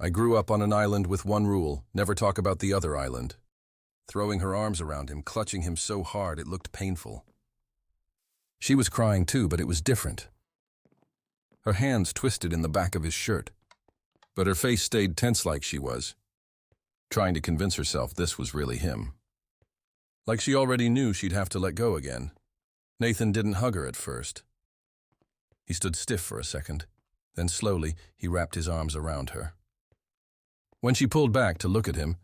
I grew up on an island with one rule, never talk about the other island. Throwing her arms around him, clutching him so hard it looked painful. She was crying too, but it was different. Her hands twisted in the back of his shirt, but her face stayed tense like she was, trying to convince herself this was really him. Like she already knew she'd have to let go again. Nathan didn't hug her at first. He stood stiff for a second, then slowly he wrapped his arms around her. When she pulled back to look at him,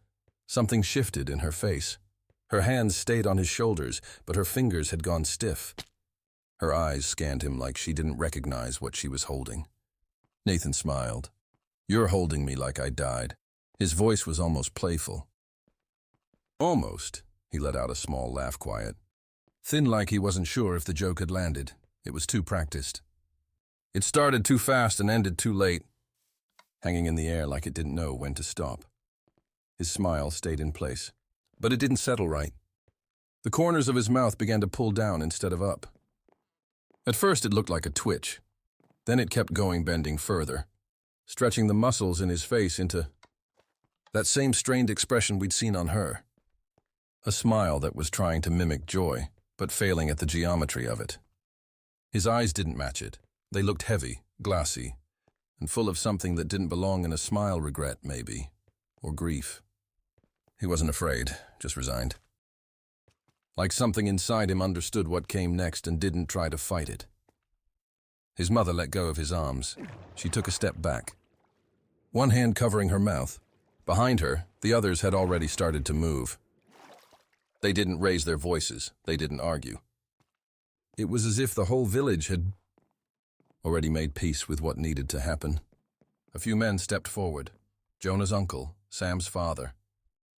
something shifted in her face. Her hands stayed on his shoulders, but her fingers had gone stiff. Her eyes scanned him like she didn't recognize what she was holding. Nathan smiled. "You're holding me like I died." His voice was almost playful. Almost, he let out a small laugh, quiet. Thin, like he wasn't sure if the joke had landed. It was too practiced. It started too fast and ended too late, hanging in the air like it didn't know when to stop. His smile stayed in place, but it didn't settle right. The corners of his mouth began to pull down instead of up. At first it looked like a twitch. Then it kept going, bending further, stretching the muscles in his face into that same strained expression we'd seen on her. A smile that was trying to mimic joy, but failing at the geometry of it. His eyes didn't match it. They looked heavy, glassy, and full of something that didn't belong in a smile. Regret, maybe, or grief. He wasn't afraid, just resigned. Like something inside him understood what came next and didn't try to fight it. His mother let go of his arms. She took a step back, one hand covering her mouth. Behind her, the others had already started to move. They didn't raise their voices. They didn't argue. It was as if the whole village had already made peace with what needed to happen. A few men stepped forward. Jonah's uncle, Sam's father,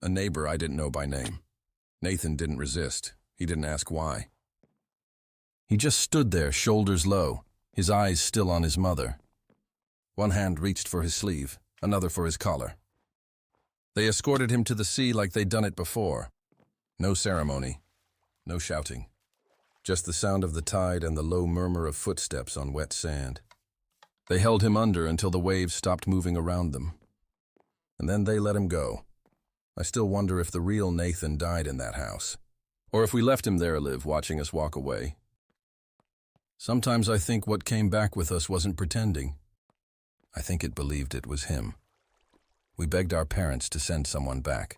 a neighbor I didn't know by name. Nathan didn't resist. He didn't ask why. He just stood there, shoulders low, his eyes still on his mother. One hand reached for his sleeve, another for his collar. They escorted him to the sea like they'd done it before. No ceremony, no shouting. Just the sound of the tide and the low murmur of footsteps on wet sand. They held him under until the waves stopped moving around them. And then they let him go. I still wonder if the real Nathan died in that house, or if we left him there alive, watching us walk away. Sometimes I think what came back with us wasn't pretending. I think it believed it was him. We begged our parents to send someone back.